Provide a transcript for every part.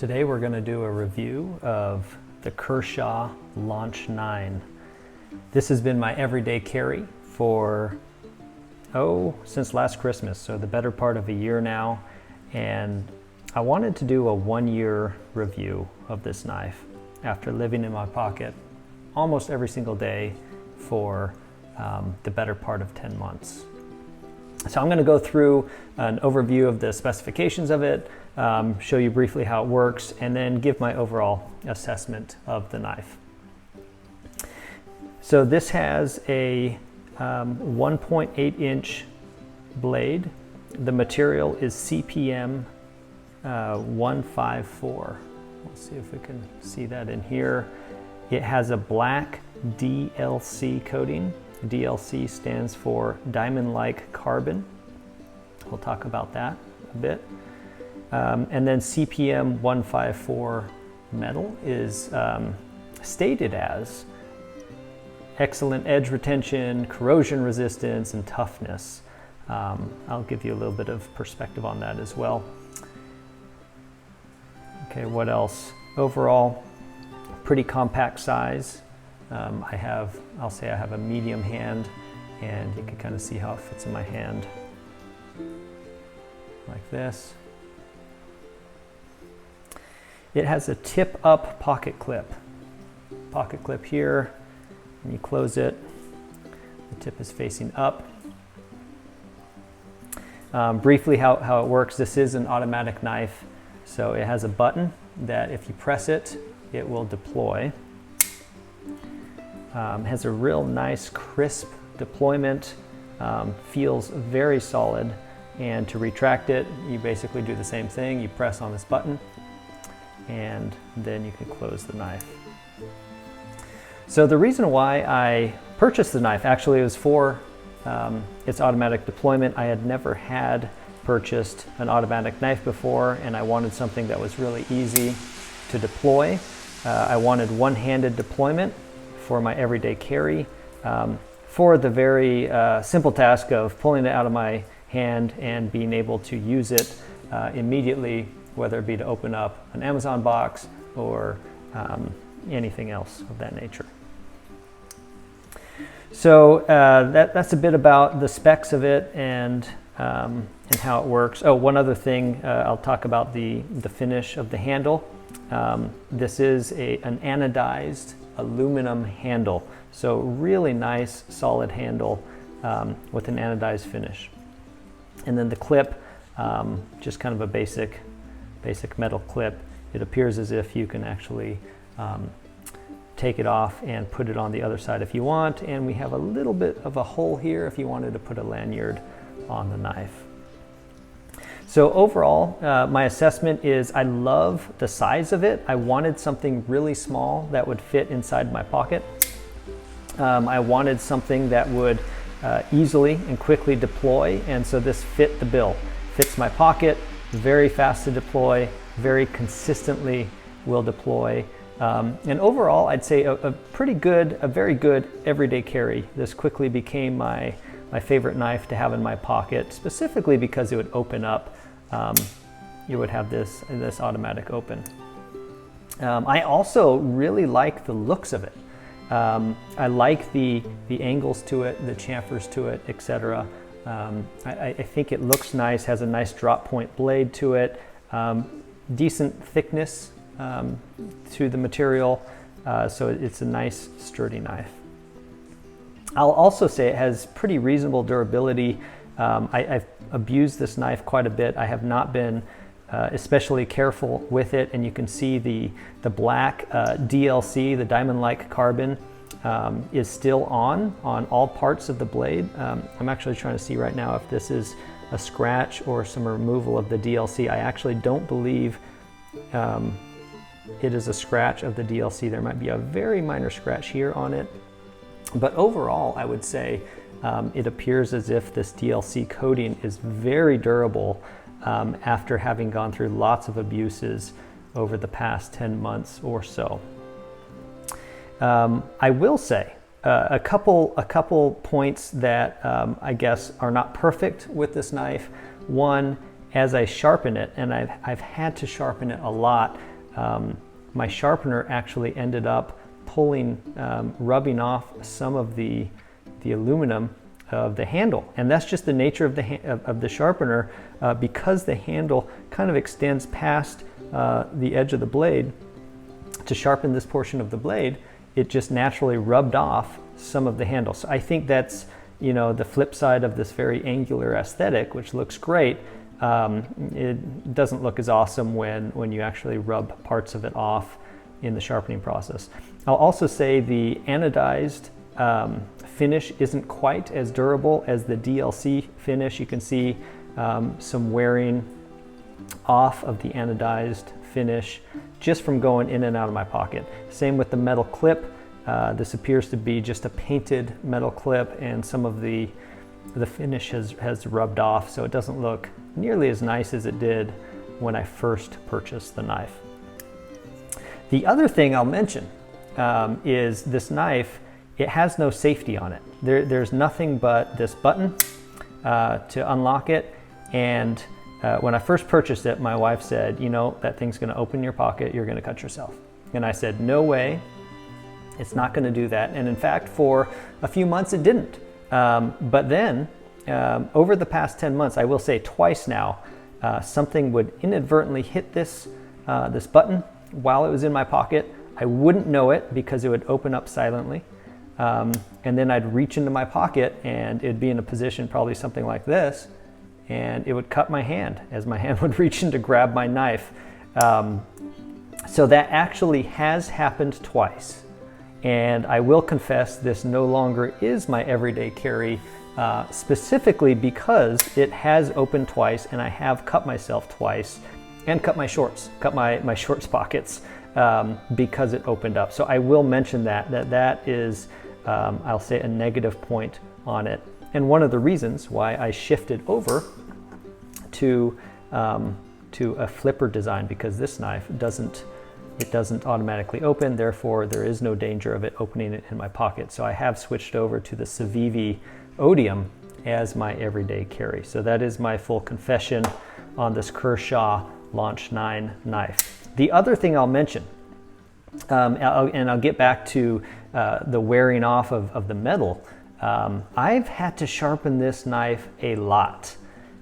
Today we're going to do a review of the Kershaw Launch 9. This has been my everyday carry for, since last Christmas, so the better part of a year now. And I wanted to do a 1-year review of this knife after living in my pocket almost every single day for the better part of 10 months. So I'm going to go through an overview of the specifications of it, show you briefly how it works, and then give my overall assessment of the knife. So this has a 1.8 inch blade. The material is CPM 154. Let's see if we can see that in here. It has a black DLC coating. DLC stands for diamond-like carbon. We'll talk about that a bit. And then CPM 154 metal is stated as excellent edge retention, corrosion resistance, and toughness. I'll give you a little bit of perspective on that as well. Okay, what else? Overall, pretty compact size. I'll say I have a medium hand, and you can kind of see how it fits in my hand, like this. It has a tip-up pocket clip. Pocket clip here, and you close it. The tip is facing up. Briefly, how it works, this is an automatic knife, so it has a button that if you press it, it will deploy. Has a real nice crisp deployment, feels very solid, and to retract it you basically do the same thing. You press on this button and then you can close the knife. So the reason why I purchased the knife actually was for its automatic deployment. I had never had purchased an automatic knife before, and I wanted something that was really easy to deploy. I wanted one-handed deployment for my everyday carry, for the very simple task of pulling it out of my hand and being able to use it immediately, whether it be to open up an Amazon box or anything else of that nature. So that's a bit about the specs of it and how it works. Oh, one other thing, I'll talk about the finish of the handle. This is an anodized aluminum handle, so really nice solid handle with an anodized finish. And then the clip, just kind of a basic metal clip. It appears as if you can actually take it off and put it on the other side if you want, and we have a little bit of a hole here if you wanted to put a lanyard on the knife. So overall, my assessment is I love the size of it. I wanted something really small that would fit inside my pocket. I wanted something that would easily and quickly deploy, and so this fit the bill. Fits my pocket, very fast to deploy, very consistently will deploy. And overall, I'd say a very good everyday carry. This quickly became my favorite knife to have in my pocket, specifically because it would open up. You would have this automatic open. I also really like the looks of it. I like the angles to it, the chamfers to it, etc. I think it looks nice, has a nice drop point blade to it, decent thickness to the material, so it's a nice sturdy knife. I'll also say it has pretty reasonable durability. I've abused this knife quite a bit. I have not been especially careful with it, and you can see the black DLC, the diamond-like carbon, is still on all parts of the blade. I'm actually trying to see right now if this is a scratch or some removal of the DLC. I actually don't believe it is a scratch of the DLC. There might be a very minor scratch here on it. But overall, I would say it appears as if this DLC coating is very durable after having gone through lots of abuses over the past 10 months or so. I will say a couple points that I guess are not perfect with this knife. One, as I sharpen it, and I've had to sharpen it a lot, my sharpener actually ended up pulling, rubbing off some of the aluminum of the handle, and that's just the nature of the sharpener, because the handle kind of extends past the edge of the blade to sharpen this portion of the blade. It just naturally rubbed off some of the handle. So I think that's, you know, the flip side of this very angular aesthetic, which looks great. It doesn't look as awesome when you actually rub parts of it off in the sharpening process. I'll also say the anodized finish isn't quite as durable as the DLC finish. You can see some wearing off of the anodized finish just from going in and out of my pocket. Same with the metal clip. This appears to be just a painted metal clip, and some of the finish has rubbed off, so it doesn't look nearly as nice as it did when I first purchased the knife. The other thing I'll mention is this knife, it has no safety on it. There's nothing but this button to unlock it, and when I first purchased it, my wife said, you know, that thing's gonna open your pocket, you're gonna cut yourself. And I said, no way, it's not gonna do that. And in fact, for a few months it didn't. But then, over the past 10 months, I will say twice now, something would inadvertently hit this button while it was in my pocket. I wouldn't know it because it would open up silently. And then I'd reach into my pocket and it'd be in a position probably something like this, and it would cut my hand as my hand would reach in to grab my knife. So that actually has happened twice. And I will confess this no longer is my everyday carry, specifically because it has opened twice and I have cut myself twice and cut my shorts, cut my shorts pockets because it opened up. So I will mention that is, I'll say, a negative point on it. And one of the reasons why I shifted over to a flipper design, because this knife doesn't automatically open, therefore there is no danger of it opening it in my pocket. So I have switched over to the Civivi Odium as my everyday carry. So that is my full confession on this Kershaw Launch 9 knife. The other thing I'll mention, and I'll get back to the wearing off of the metal, I've had to sharpen this knife a lot,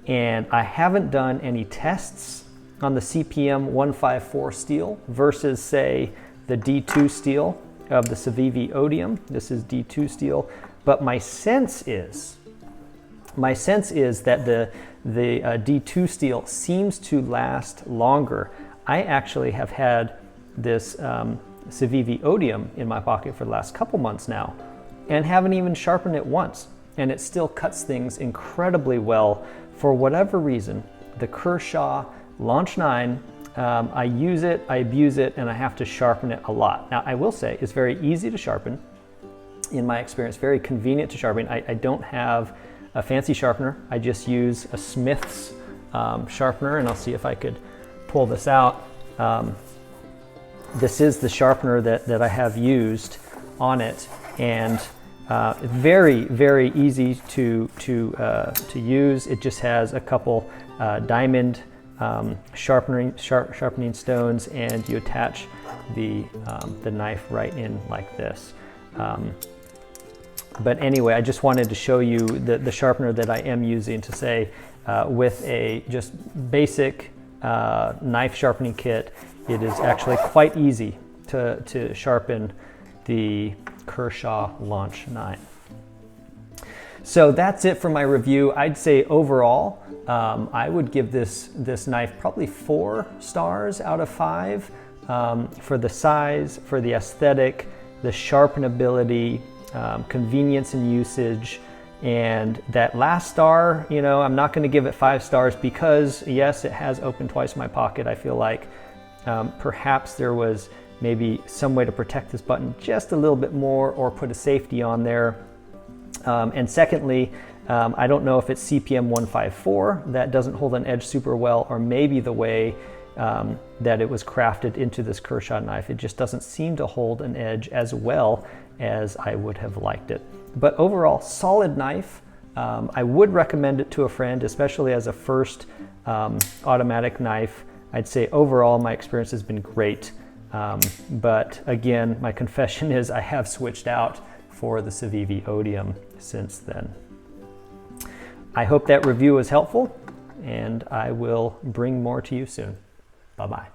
and I haven't done any tests on the CPM 154 steel versus, say, the D2 steel of the Civivi Odium. This is D2 steel, but my sense is that the D2 steel seems to last longer. I actually have had this Civivi Odium in my pocket for the last couple months now and haven't even sharpened it once, and it still cuts things incredibly well. For whatever reason, the Kershaw Launch 9, I use it, I abuse it, and I have to sharpen it a lot. Now, I will say it's very easy to sharpen, in my experience, very convenient to sharpen. I don't have a fancy sharpener. I just use a Smith's sharpener, and I'll see if I could pull this out. This is the sharpener that I have used on it, and very, very easy to use. It just has a couple diamond sharpening stones, and you attach the knife right in like this. But anyway, I just wanted to show you the sharpener that I am using to say, with a just basic knife sharpening kit, it is actually quite easy to sharpen the Kershaw Launch 9. So that's it for my review. I'd say overall, I would give this knife probably 4 stars out of 5 for the size, for the aesthetic, the sharpenability, convenience and usage. And that last star, you know, I'm not going to give it 5 stars because, yes, it has opened twice in my pocket. I feel like perhaps there was maybe some way to protect this button just a little bit more, or put a safety on there. And secondly, I don't know if it's CPM 154 that doesn't hold an edge super well, or maybe the way that it was crafted into this Kershaw knife, it just doesn't seem to hold an edge as well as I would have liked it. But overall, solid knife. I would recommend it to a friend, especially as a first automatic knife I'd say overall my experience has been great. But again, my confession is I have switched out for the Civivi Odium since then. I hope that review was helpful, and I will bring more to you soon. Bye-bye.